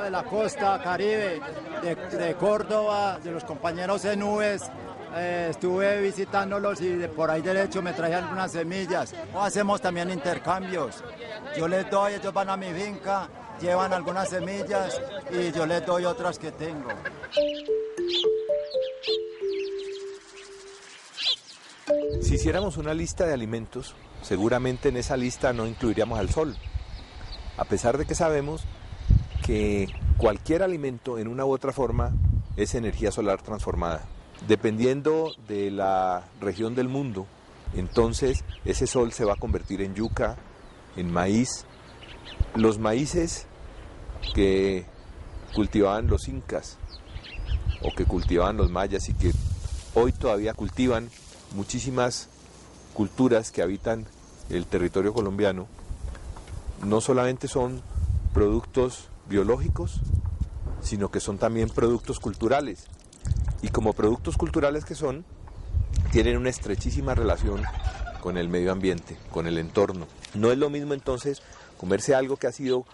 De la costa Caribe, de Córdoba, de los compañeros en nubes, estuve visitándolos y por ahí derecho me traje algunas semillas. O hacemos también intercambios. Yo les doy, ellos van a mi finca, llevan algunas semillas y yo les doy otras que tengo. Si hiciéramos una lista de alimentos, seguramente en esa lista no incluiríamos al sol, a pesar de que sabemos que cualquier alimento en una u otra forma es energía solar transformada. Dependiendo de la región del mundo, entonces ese sol se va a convertir en yuca, en maíz. Los maíces que cultivaban los incas o que cultivaban los mayas y que hoy todavía cultivan muchísimas culturas que habitan el territorio colombiano, no solamente son productos biológicos, sino que son también productos culturales. Y como productos culturales que son, tienen una estrechísima relación con el medio ambiente, con el entorno. No es lo mismo entonces comerse algo que ha sido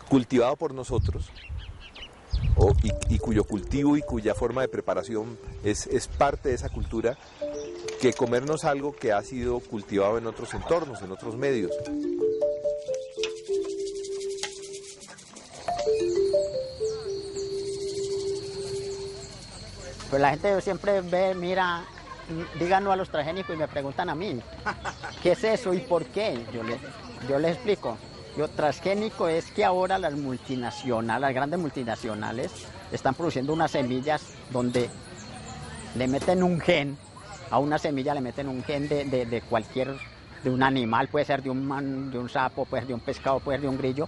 cultivado por nosotros y cuyo cultivo y cuya forma de preparación es parte de esa cultura, que comernos algo que ha sido cultivado en otros entornos, en otros medios. Pues la gente siempre ve, mira, díganlo a los transgénicos y me preguntan a mí, ¿qué es eso y por qué? Yo les explico. Transgénico es que ahora las multinacionales, las grandes multinacionales, están produciendo unas semillas donde le meten un gen, a una semilla le meten un gen de cualquier, de un animal, puede ser de un sapo, puede ser de un pescado, puede ser de un grillo,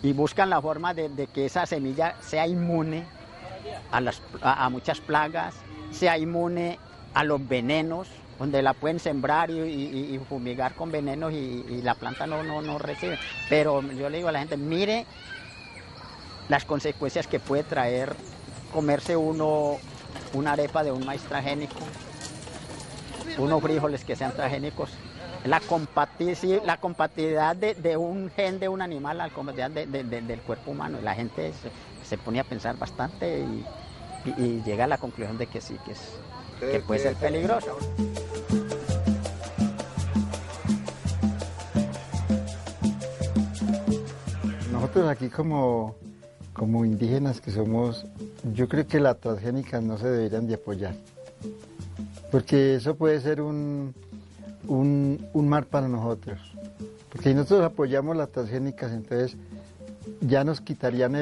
y buscan la forma de que esa semilla sea inmune a muchas plagas, sea inmune a los venenos, donde la pueden sembrar y fumigar con venenos y la planta no recibe. Pero yo le digo a la gente, mire las consecuencias que puede traer comerse uno una arepa de un maíz transgénico, unos frijoles que sean transgénicos, la compatibilidad de un gen de un animal a la compatibilidad del cuerpo humano. Y la gente se pone a pensar bastante y llega a la conclusión de que sí, que puede ser peligroso. Nosotros aquí como indígenas que somos, yo creo que las transgénicas no se deberían de apoyar, porque eso puede ser un mal para nosotros, porque si nosotros apoyamos las transgénicas, entonces ya nos quitarían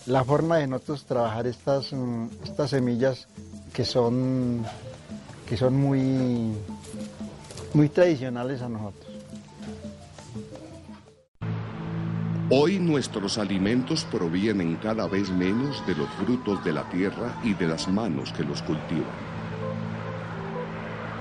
la forma de nosotros trabajar estas semillas que son muy tradicionales a nosotros. Hoy nuestros alimentos provienen cada vez menos de los frutos de la tierra y de las manos que los cultivan.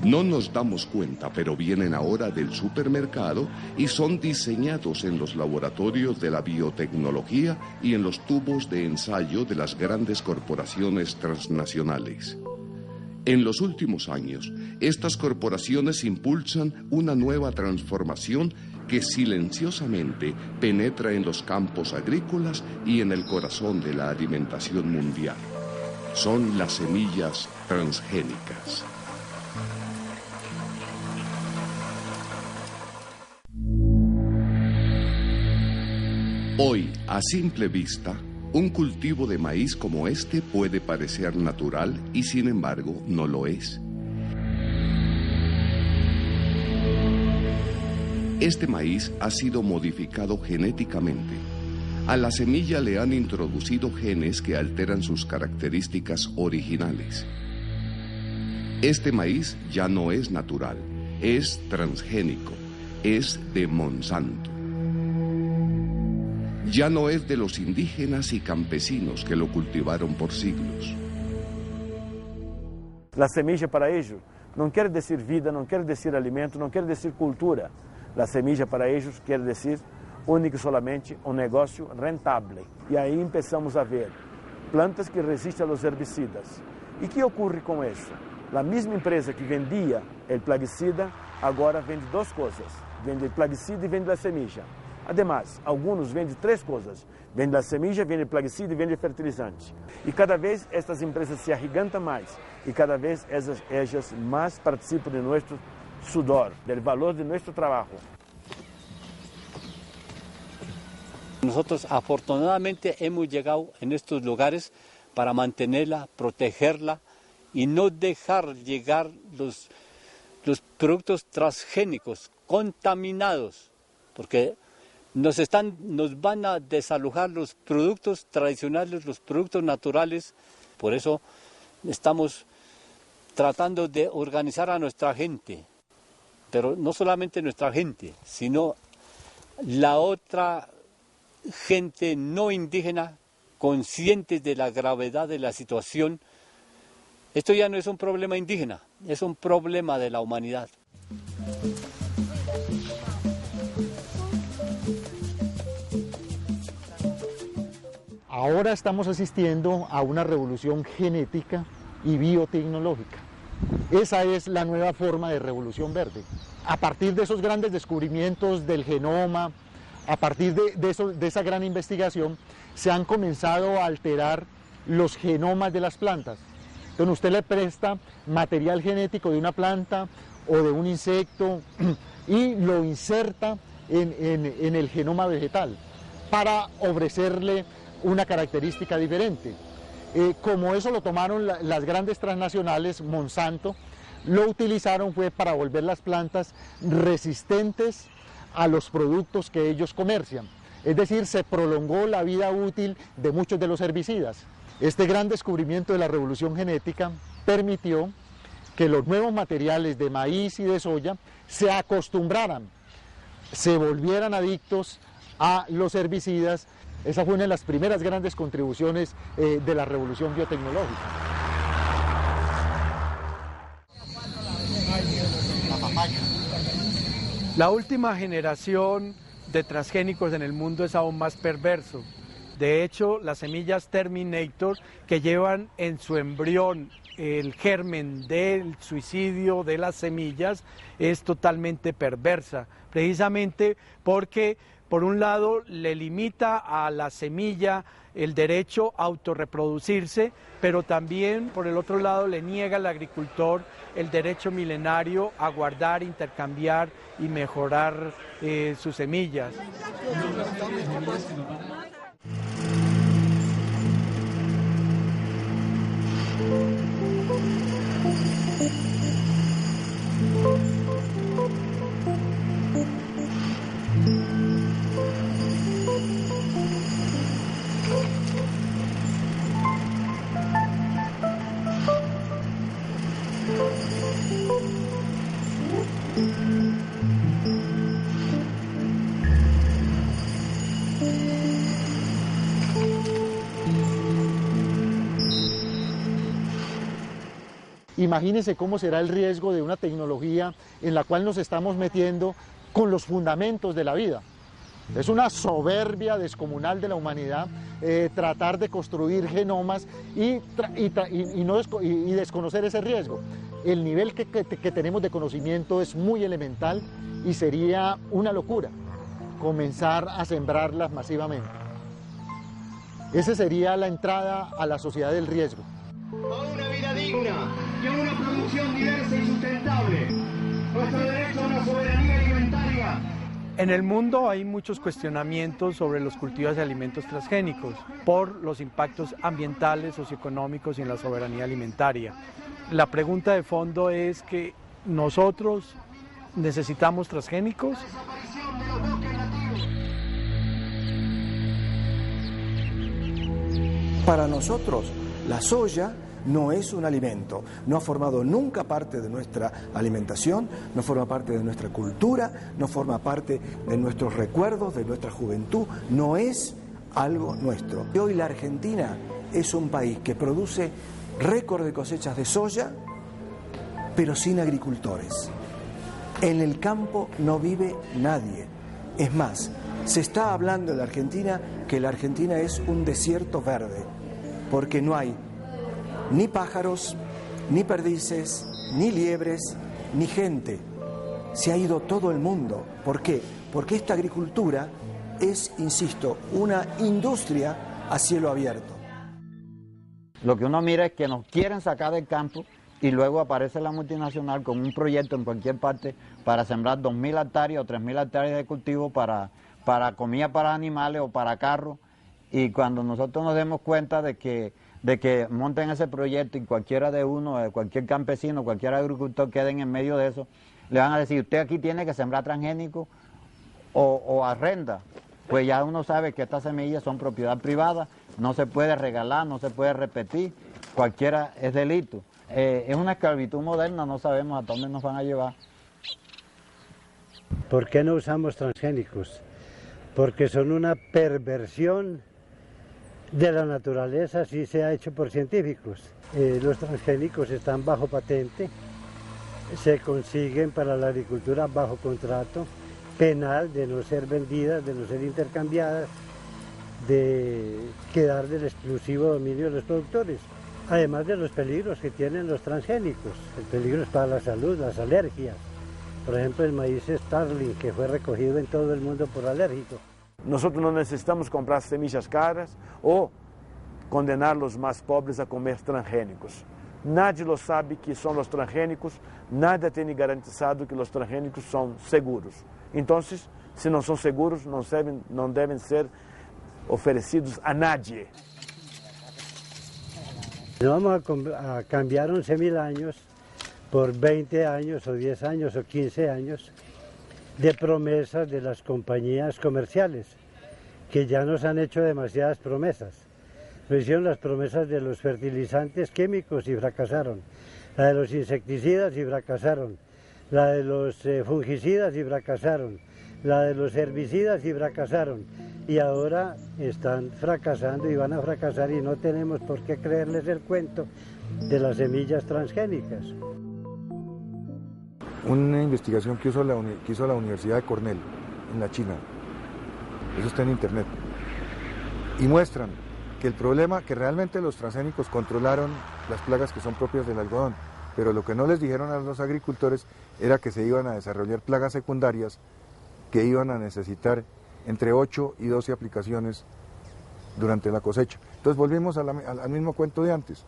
No nos damos cuenta, pero vienen ahora del supermercado y son diseñados en los laboratorios de la biotecnología y en los tubos de ensayo de las grandes corporaciones transnacionales. En los últimos años, estas corporaciones impulsan una nueva transformación que silenciosamente penetra en los campos agrícolas y en el corazón de la alimentación mundial. Son las semillas transgénicas. Hoy, a simple vista, un cultivo de maíz como este puede parecer natural y sin embargo no lo es. Este maíz ha sido modificado genéticamente. A la semilla le han introducido genes que alteran sus características originales. Este maíz ya no es natural, es transgénico, es de Monsanto. Ya no es de los indígenas y campesinos que lo cultivaron por siglos. La semilla para ellos não quer dizer vida, não quer dizer alimento, não quer dizer cultura. La semilla para ellos quer dizer única e solamente um negócio rentável. E aí começamos a ver plantas que resistem aos herbicidas. E o que ocorre com isso? A mesma empresa que vendia o plaguicida, agora vende duas coisas. Vende o plaguicida e vende a semilla. Además, alguns vendem três coisas. Vende a semilla, vende o plaguicida e vende o fertilizante. E cada vez estas empresas se agigantam mais. E cada vez ellas mais participam de nosso sudor, do valor de nosso trabalho. Nosotros afortunadamente hemos llegado en estos lugares para mantenerla, protegerla y no dejar llegar los productos transgénicos contaminados, porque nos van a desalojar los productos tradicionales, los productos naturales. Por eso estamos tratando de organizar a nuestra gente, pero no solamente nuestra gente, sino la otra gente no indígena, conscientes de la gravedad de la situación. Esto ya no es un problema indígena, es un problema de la humanidad. Ahora estamos asistiendo a una revolución genética y biotecnológica. Esa es la nueva forma de revolución verde. A partir de esos grandes descubrimientos del genoma, a partir de esa gran investigación, se han comenzado a alterar los genomas de las plantas. Entonces usted le presta material genético de una planta o de un insecto y lo inserta en el genoma vegetal para ofrecerle una característica diferente. Como eso lo tomaron las grandes transnacionales, Monsanto, lo utilizaron fue para volver las plantas resistentes a los productos que ellos comercian. Es decir, se prolongó la vida útil de muchos de los herbicidas. Este gran descubrimiento de la revolución genética permitió que los nuevos materiales de maíz y de soya se acostumbraran, se volvieran adictos a los herbicidas. Esa fue una de las primeras grandes contribuciones de la revolución biotecnológica. La última generación de transgénicos en el mundo es aún más perverso. De hecho, las semillas Terminator, que llevan en su embrión el germen del suicidio de las semillas, es totalmente perversa, precisamente porque por un lado le limita a la semilla el derecho a autorreproducirse, pero también por el otro lado le niega al agricultor el derecho milenario a guardar, intercambiar y mejorar sus semillas. Imagínense cómo será el riesgo de una tecnología en la cual nos estamos metiendo con los fundamentos de la vida. Es una soberbia descomunal de la humanidad tratar de construir genomas y desconocer ese riesgo. El nivel que tenemos de conocimiento es muy elemental y sería una locura comenzar a sembrarlas masivamente. Esa sería la entrada a la sociedad del riesgo. A una vida digna y a una producción diversa y sustentable. Nuestro derecho a una soberanía alimentaria. En el mundo hay muchos cuestionamientos sobre los cultivos de alimentos transgénicos por los impactos ambientales, socioeconómicos y en la soberanía alimentaria. La pregunta de fondo es que nosotros necesitamos transgénicos. Para nosotros, la soya no es un alimento, no ha formado nunca parte de nuestra alimentación, no forma parte de nuestra cultura, no forma parte de nuestros recuerdos, de nuestra juventud, no es algo nuestro. Y hoy la Argentina es un país que produce récord de cosechas de soya pero sin agricultores. En el campo no vive nadie. Es más, se está hablando en la Argentina que la Argentina es un desierto verde, porque no hay ni pájaros, ni perdices, ni liebres, ni gente. Se ha ido todo el mundo. ¿Por qué? Porque esta agricultura es, insisto, una industria a cielo abierto. Lo que uno mira es que nos quieren sacar del campo y luego aparece la multinacional con un proyecto en cualquier parte para sembrar 2.000 hectáreas o 3.000 hectáreas de cultivo para comida para animales o para carros, y cuando nosotros nos demos cuenta de que monten ese proyecto y cualquiera de uno, cualquier campesino, cualquier agricultor queden en medio de eso, le van a decir, usted aquí tiene que sembrar transgénico o arrenda. Pues ya uno sabe que estas semillas son propiedad privada, no se puede regalar, no se puede repetir, cualquiera es delito. Es una esclavitud moderna, no sabemos a dónde nos van a llevar. ¿Por qué no usamos transgénicos? Porque son una perversión de la naturaleza, si se ha hecho por científicos. Los transgénicos están bajo patente, se consiguen para la agricultura bajo contrato penal, de no ser vendidas, de no ser intercambiadas, de quedar del exclusivo dominio de los productores. Además de los peligros que tienen los transgénicos, el peligro es para la salud, las alergias. Por ejemplo, el maíz Starling, que fue recogido en todo el mundo por alérgico. Nosotros no necesitamos comprar semillas caras o condenar los más pobres a comer transgénicos. Nadie lo sabe que son los transgénicos, nadie tiene garantizado que los transgénicos son seguros. Entonces, si no son seguros, no deben ser ofrecidos a nadie. No vamos a cambiar 11.000 años por 20 años o 10 años o 15 años de promesas de las compañías comerciales, que ya nos han hecho demasiadas promesas. Nos hicieron las promesas de los fertilizantes químicos y fracasaron, la de los insecticidas y fracasaron, la de los fungicidas y fracasaron, la de los herbicidas y fracasaron, y ahora están fracasando y van a fracasar, y no tenemos por qué creerles el cuento de las semillas transgénicas. Una investigación que hizo la Universidad de Cornell en la China, eso está en internet, y muestran que el problema, que realmente los transgénicos controlaron las plagas que son propias del algodón, pero lo que no les dijeron a los agricultores era que se iban a desarrollar plagas secundarias que iban a necesitar entre 8 y 12 aplicaciones durante la cosecha. Entonces volvimos al mismo cuento de antes.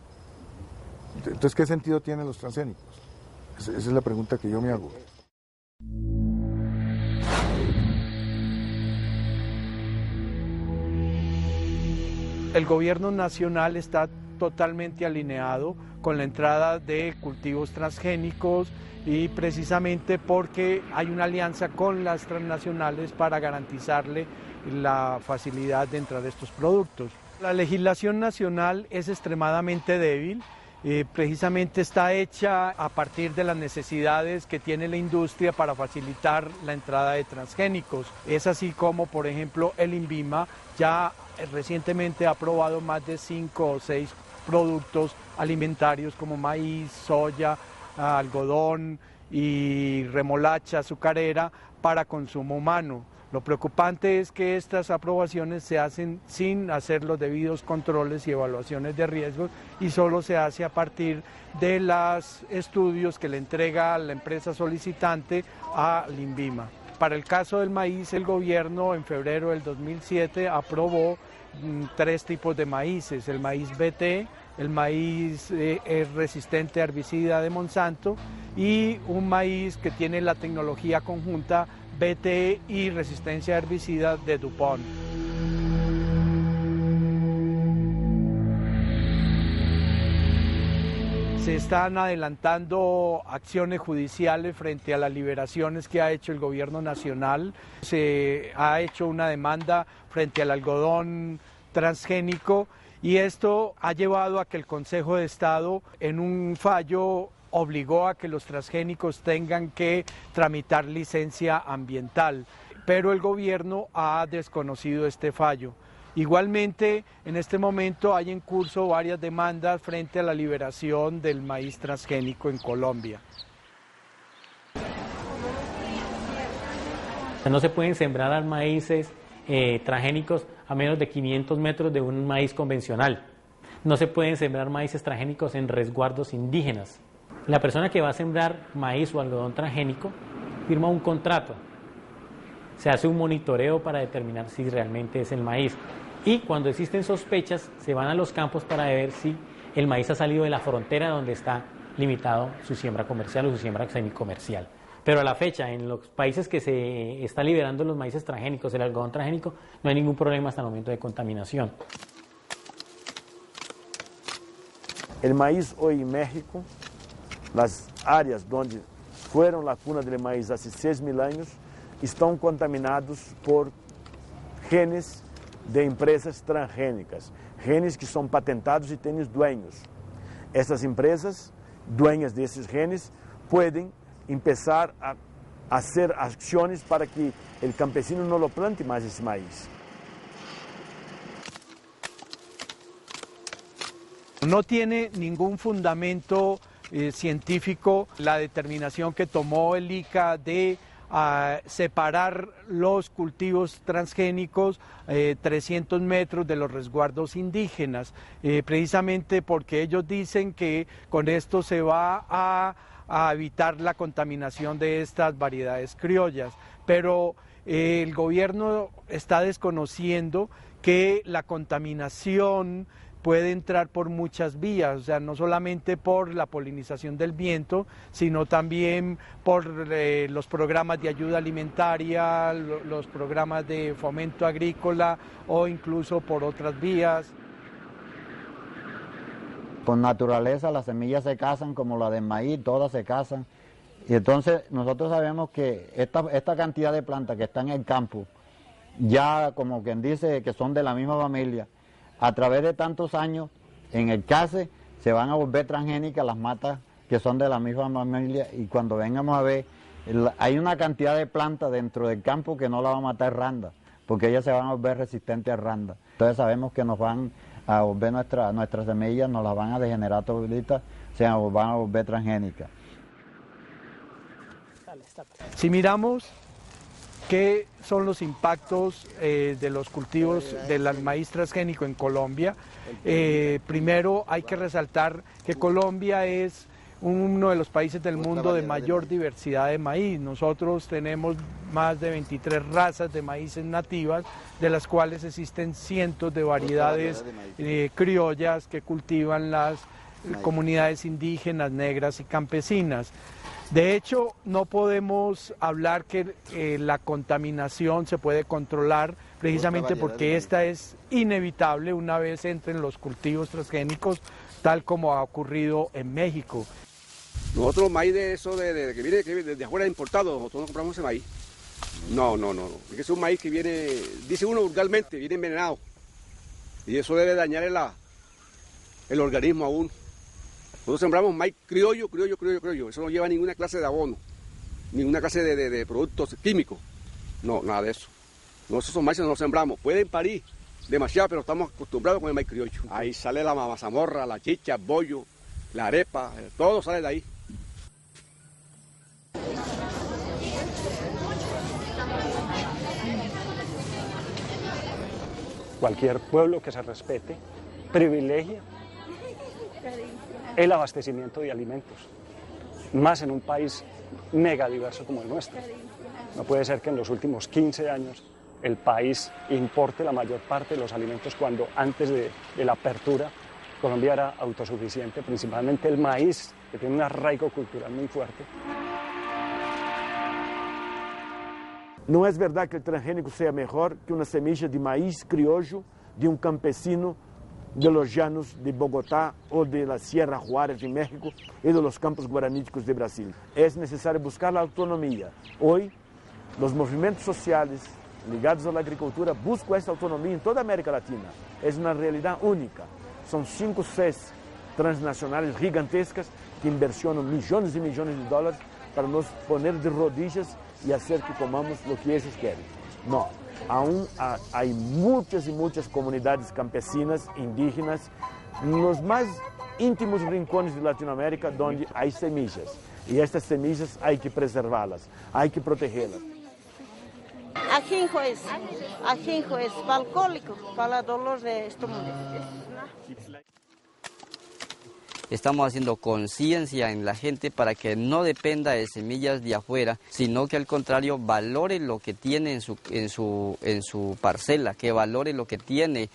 Entonces, ¿qué sentido tienen los transgénicos? Esa es la pregunta que yo me hago. El gobierno nacional está totalmente alineado con la entrada de cultivos transgénicos, y precisamente porque hay una alianza con las transnacionales para garantizarle la facilidad de entrar estos productos. La legislación nacional es extremadamente débil. Precisamente está hecha a partir de las necesidades que tiene la industria para facilitar la entrada de transgénicos. Es así como, por ejemplo, el INVIMA ya recientemente ha aprobado más de 5 o 6 productos alimentarios como maíz, soya, algodón y remolacha azucarera para consumo humano. Lo preocupante es que estas aprobaciones se hacen sin hacer los debidos controles y evaluaciones de riesgos, y solo se hace a partir de los estudios que le entrega la empresa solicitante al INVIMA. Para el caso del maíz, el gobierno en febrero del 2007 aprobó 3 tipos de maíces: el maíz BT, el maíz resistente a herbicida de Monsanto, y un maíz que tiene la tecnología conjunta BT y resistencia a herbicida de DuPont. Se están adelantando acciones judiciales frente a las liberaciones que ha hecho el gobierno nacional. Se ha hecho una demanda frente al algodón transgénico, y esto ha llevado a que el Consejo de Estado, en un fallo, obligó a que los transgénicos tengan que tramitar licencia ambiental, pero el gobierno ha desconocido este fallo. Igualmente, en este momento hay en curso varias demandas frente a la liberación del maíz transgénico en Colombia. No se pueden sembrar maíces transgénicos a menos de 500 metros de un maíz convencional. No se pueden sembrar maíces transgénicos en resguardos indígenas. La persona que va a sembrar maíz o algodón transgénico firma un contrato. Se hace un monitoreo para determinar si realmente es el maíz. Y cuando existen sospechas, se van a los campos para ver si el maíz ha salido de la frontera donde está limitado su siembra comercial o su siembra semicomercial. Pero a la fecha, en los países que se está liberando los maíces transgénicos, el algodón transgénico, no hay ningún problema hasta el momento de contaminación. El maíz hoy en México, las áreas donde fueron la cuna del maíz hace 6.000 años, están contaminados por genes de empresas transgénicas, genes que son patentados y tienen dueños. Estas empresas, dueñas de esos genes, pueden empezar a hacer acciones para que el campesino no lo plante más ese maíz. No tiene ningún fundamento científico la determinación que tomó el ICA de separar los cultivos transgénicos 300 metros de los resguardos indígenas, precisamente porque ellos dicen que con esto se va a evitar la contaminación de estas variedades criollas, pero el gobierno está desconociendo que la contaminación puede entrar por muchas vías, o sea, no solamente por la polinización del viento, sino también por los programas de ayuda alimentaria, los programas de fomento agrícola o incluso por otras vías. Por naturaleza las semillas se casan, como la del maíz, todas se casan. Y entonces nosotros sabemos que esta cantidad de plantas que están en el campo, ya como quien dice que son de la misma familia, a través de tantos años, en el case, se van a volver transgénicas las matas que son de la misma familia, y cuando vengamos a ver, hay una cantidad de plantas dentro del campo que no la va a matar randa, porque ellas se van a volver resistentes a randa. Entonces sabemos que nos van a volver nuestras semillas, nos las van a degenerar toditas, se van a volver transgénicas. Si miramos qué son los impactos de los cultivos del maíz transgénico en Colombia, primero hay que resaltar que Colombia es uno de los países del mundo de mayor diversidad de maíz. Nosotros tenemos más de 23 razas de maíces nativas, de las cuales existen cientos de variedades criollas que cultivan las comunidades indígenas, negras y campesinas. De hecho, no podemos hablar que la contaminación se puede controlar, precisamente porque esta es inevitable una vez entren los cultivos transgénicos, tal como ha ocurrido en México. Nosotros maíz de eso que viene de afuera importado, nosotros no compramos ese maíz. No. Es un maíz que viene, dice uno vulgarmente, viene envenenado. Y eso debe dañar el organismo a uno. Nosotros sembramos maíz criollo. Eso no lleva ninguna clase de abono, ninguna clase de productos químicos. No, nada de eso. Nosotros esos maíces no los sembramos. Pueden parir demasiado, pero estamos acostumbrados con el maíz criollo. Ahí sale la mazamorra, la chicha, el bollo, la arepa, todo sale de ahí. Cualquier pueblo que se respete privilegia el abastecimiento de alimentos, más en un país mega diverso como el nuestro. No puede ser que en los últimos 15 años el país importe la mayor parte de los alimentos cuando antes de la apertura Colombia era autosuficiente, principalmente el maíz, que tiene un arraigo cultural muy fuerte. No es verdad que el transgénico sea mejor que una semilla de maíz criollo de un campesino de los llanos de Bogotá o de la Sierra Juárez de México y de los campos guaraníticos de Brasil. Es necesario buscar la autonomía. Hoy, los movimientos sociales ligados a la agricultura buscan esta autonomía en toda América Latina. Es una realidad única. Son 5 o 6 transnacionales gigantescas que inversionan millones y millones de dólares para nos poner de rodillas y hacer que comamos lo que ellos quieren. No, aún hay muchas y muchas comunidades campesinas, indígenas, en los más íntimos rincones de Latinoamérica donde hay semillas. Y estas semillas hay que preservarlas, hay que protegerlas. Ajenjo es para alcohólico, para dolor de estómago. Estamos haciendo conciencia en la gente para que no dependa de semillas de afuera, sino que al contrario valore lo que tiene en su parcela, que valore lo que tiene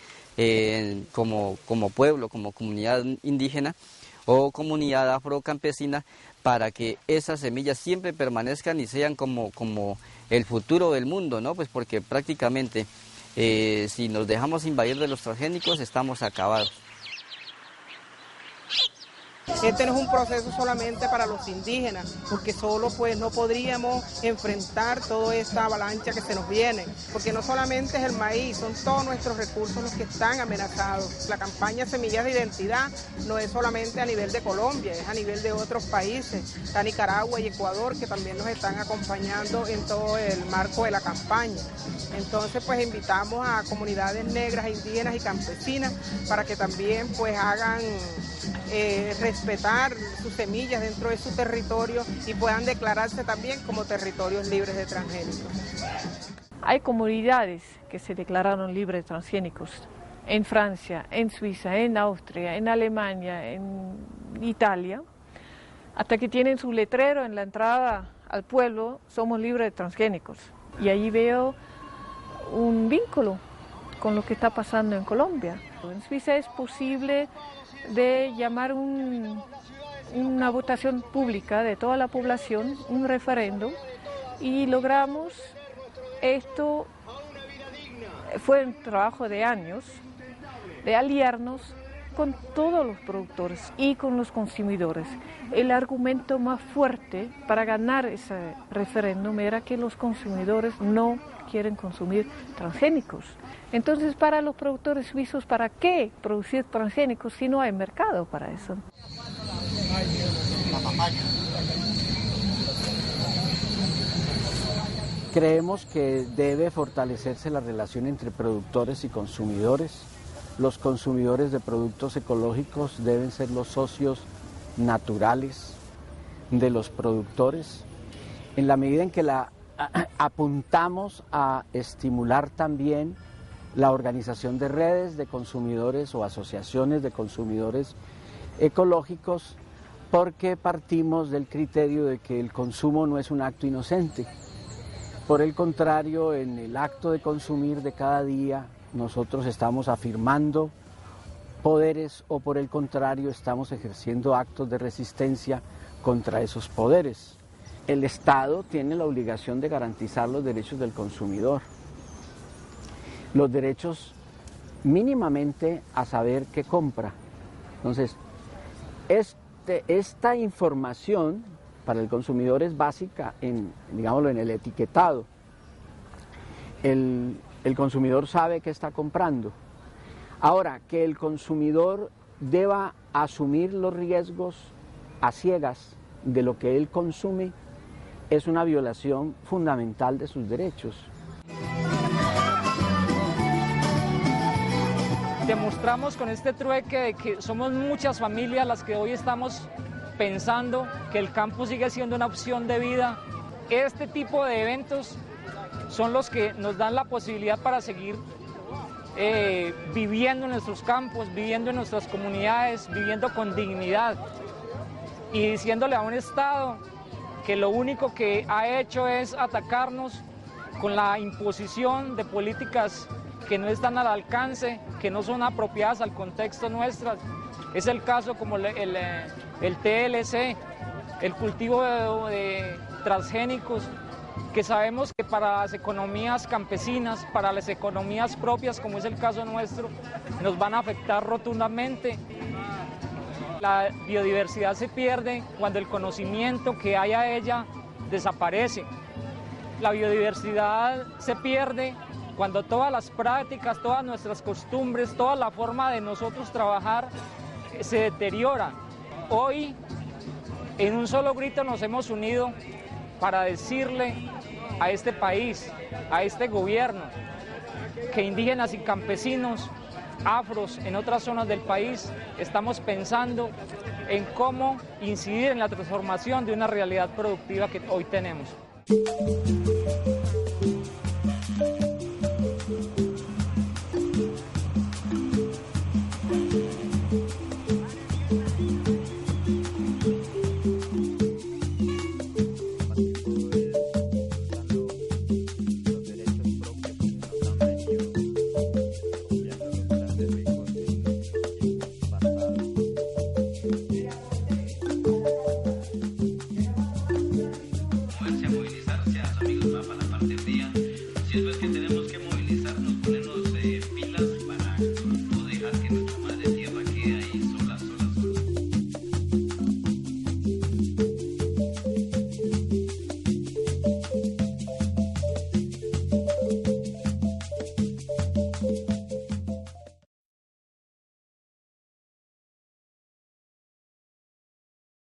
como pueblo, como comunidad indígena o comunidad afrocampesina, para que esas semillas siempre permanezcan y sean como el futuro del mundo, ¿no? Pues porque prácticamente si nos dejamos invadir de los transgénicos estamos acabados. Este no es un proceso solamente para los indígenas, porque solo pues no podríamos enfrentar toda esta avalancha que se nos viene, porque no solamente es el maíz, son todos nuestros recursos los que están amenazados. La campaña Semillas de Identidad no es solamente a nivel de Colombia, es a nivel de otros países, está Nicaragua y Ecuador, que también nos están acompañando en todo el marco de la campaña. Entonces pues invitamos a comunidades negras, indígenas y campesinas para que también pues hagan respetar sus semillas dentro de su territorio y puedan declararse también como territorios libres de transgénicos. Hay comunidades que se declararon libres de transgénicos en Francia, en Suiza, en Austria, en Alemania, en Italia, hasta que tienen su letrero en la entrada al pueblo, somos libres de transgénicos. Y allí veo un vínculo con lo que está pasando en Colombia. En Suiza es posible de llamar una votación pública de toda la población, un referéndum, y logramos esto. Fue un trabajo de años, de aliarnos con todos los productores y con los consumidores. El argumento más fuerte para ganar ese referéndum era que los consumidores no quieren consumir transgénicos. Entonces, para los productores suizos, ¿para qué producir transgénicos si no hay mercado para eso? Creemos que debe fortalecerse la relación entre productores y consumidores. Los consumidores de productos ecológicos deben ser los socios naturales de los productores, en la medida en que apuntamos a estimular también la organización de redes de consumidores o asociaciones de consumidores ecológicos, porque partimos del criterio de que el consumo no es un acto inocente. Por el contrario, en el acto de consumir de cada día, nosotros estamos afirmando poderes o por el contrario estamos ejerciendo actos de resistencia contra esos poderes. El Estado tiene la obligación de garantizar los derechos del consumidor, los derechos mínimamente a saber qué compra. Entonces, esta información para el consumidor es básica digámoslo, en el etiquetado. El consumidor sabe qué está comprando. Ahora, que el consumidor deba asumir los riesgos a ciegas de lo que él consume es una violación fundamental de sus derechos. Demostramos con este trueque de que somos muchas familias las que hoy estamos pensando que el campo sigue siendo una opción de vida. Este tipo de eventos son los que nos dan la posibilidad para seguir viviendo en nuestros campos, viviendo en nuestras comunidades, viviendo con dignidad y diciéndole a un Estado que lo único que ha hecho es atacarnos con la imposición de políticas que no están al alcance, que no son apropiadas al contexto nuestro. Es el caso como el TLC, el cultivo de transgénicos, que sabemos que para las economías campesinas, para las economías propias, como es el caso nuestro, nos van a afectar rotundamente. La biodiversidad se pierde cuando el conocimiento que hay a ella desaparece. La biodiversidad se pierde cuando todas las prácticas, todas nuestras costumbres, toda la forma de nosotros trabajar se deteriora. Hoy, en un solo grito nos hemos unido para decirle a este país, a este gobierno, que indígenas y campesinos, afros en otras zonas del país, estamos pensando en cómo incidir en la transformación de una realidad productiva que hoy tenemos.